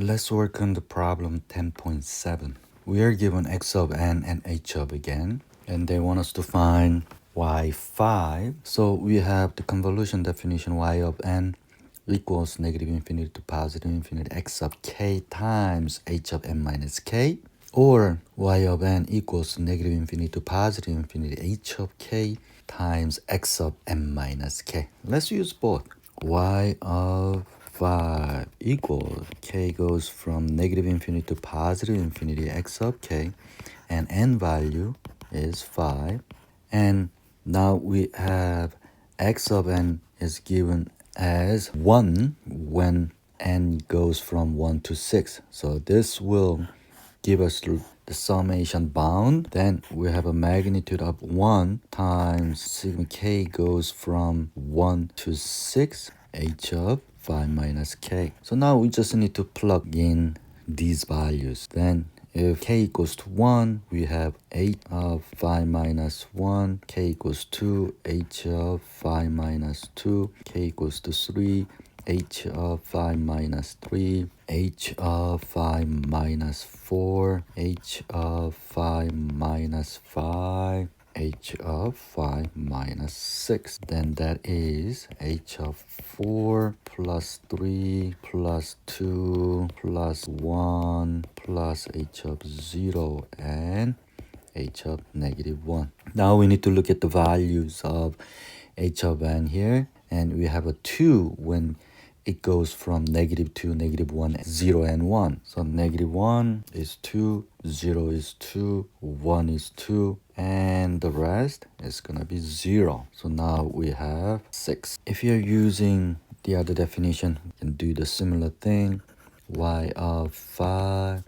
Let's work on the problem 10.7. We are given x of n and h of again, and they want us to find y5. So we have the convolution definition y of n equals negative infinity to positive infinity x of k times h of n minus k, or y of n equals negative infinity to positive infinity h of k times x of n minus k. Let's use both. Y of 5 equals k goes from negative infinity to positive infinity x of k, and n value is 5. And now we have x of n is given as 1 when n goes from 1 to 6. So this will give us the summation bound. Then we have a magnitude of 1 times sigma k goes from 1 to 6 h of 5 minus k. So now we just need to plug in these values. Then if k equals to 1, we have h of 5 minus 1, k equals 2, h of 5 minus 2, k equals to 3, h of 5 minus 3, h of 5 minus 4, h of 5 minus 5, h of 5 minus 6. Then that is h of 4 plus 3 plus 2 plus 1 plus h of 0 and h of negative 1. Now we need to look at the values of h of n here, and we have a 2 when it goes from negative 2, negative 1, 0 and 1. So negative 1 is 2, 0 is 2, 1 is 2, and the rest is gonna be 0. So now we have 6. If you're using the other definition, you can do the similar thing. Y of 5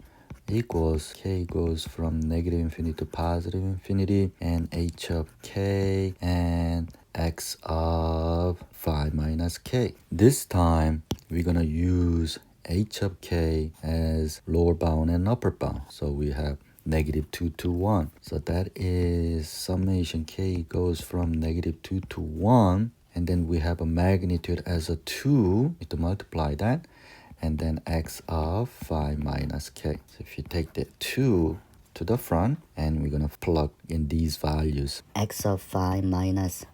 equals k goes from negative infinity to positive infinity, and h of k and x of 5 minus k. This time we're gonna use h of k as lower bound and upper bound. So we have negative 2 to 1. So that is summation k goes from negative 2 to 1, and then we have a magnitude as a 2. Need to multiply that, and then x of 5 minus k. So if you take the 2 to the front, and we're gonna plug in these values. X of 5 minus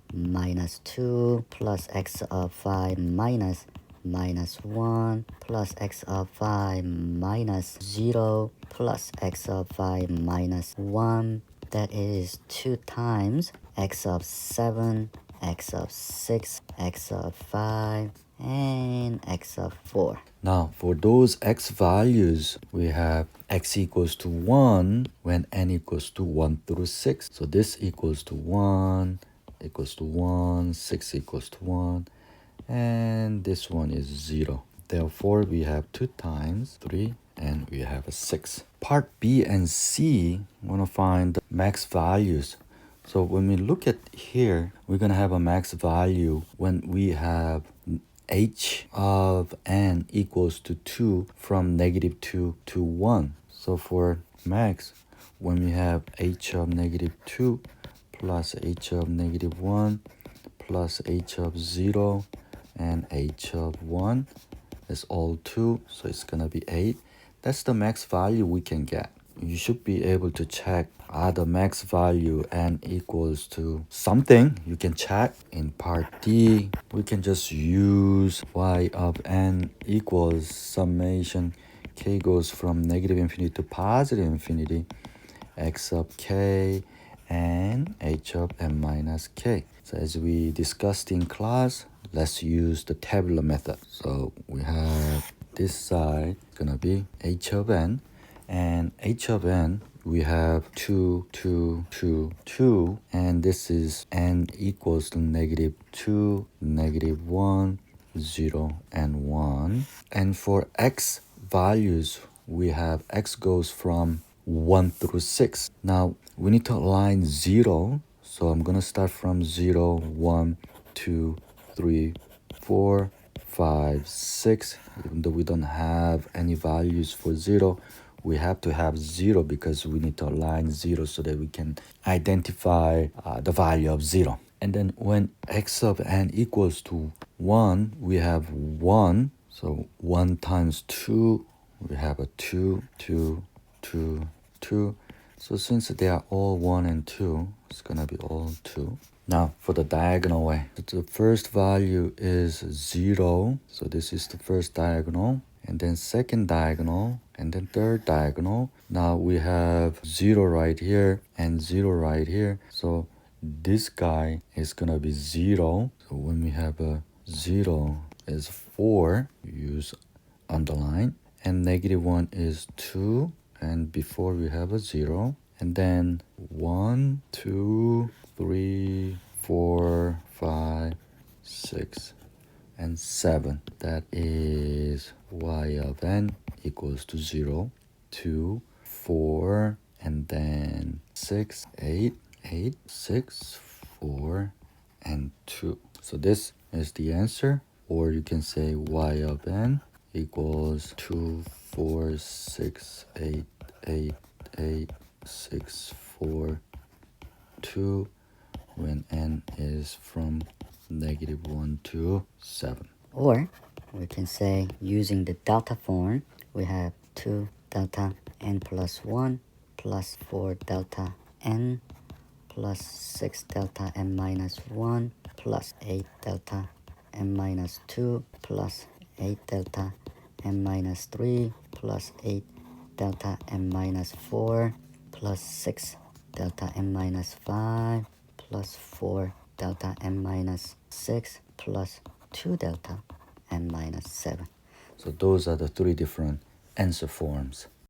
2 plus x of 5 minus 1 plus x of 5 minus 0 plus x of 5 minus 1. That is 2 times x of 7, x of 6, x of 5, and x of 4. Now, for those x values, we have x equals to 1 when n equals to 1 through 6. So this equals to 1, equals to 1, 6 equals to 1, and this one is 0. Therefore, we have 2 times 3, and we have a 6. Part B and C, we want to find the max values. So when we look at here, we're going to have a max value when we have h of n equals to 2 from negative 2 to 1. So for max, when we have h of negative 2 plus h of negative 1 plus h of 0 and h of 1 is all 2, so it's gonna be 8. That's the max value we can get. You should be able to check the max value n equals to something. You can check. In part D, we can just use y of n equals summation k goes from negative infinity to positive infinity x of k and h of n minus k. So as we discussed in class, let's use the tabular method. So we have this side gonna be h of n, and h of n we have 2, 2, 2, 2, and this is n equals to negative 2, negative 1, 0, and 1. And for x values, we have x goes from 1 through 6. Now we need to align 0, so I'm gonna start from 0, 1, 2, 3, 4, 5, 6. Even though we don't have any values for 0, we have to have 0 because we need to align 0 so that we can identify the value of 0. And then when x of n equals to 1, we have 1. So 1 times 2 we have a 2, 2, 2, 2. So since they are all 1 and 2, it's gonna be all 2. Now for the diagonal way, the first value is 0. So this is the first diagonal, and then second diagonal, and then third diagonal. Now we have 0 right here and 0 right here. So this guy is gonna be 0. So when we have a 0 is 4, we use underline, and -1 is 2, and before we have a 0, and then 1, 2, 3, 4, 5, 6, and 7. That is y of n equals to 0, 2, 4, and then 6, 8, 8, 6, 4, and 2. So this is the answer, or you can say y of n equals 2, 4, 6, 8, 8, 8, 6, 4, 2, when n is from -1 to 7. Or we can say, using the delta form, we have 2 delta n plus 1 plus 4 delta n plus 6 delta n minus 1 plus 8 delta n minus 2 plus 8 delta n minus 3 plus 8 delta n minus 4 plus 6 delta n minus 5 plus 4 delta n minus 6 plus 2 delta n minus 7. So those are the 3 different answer forms.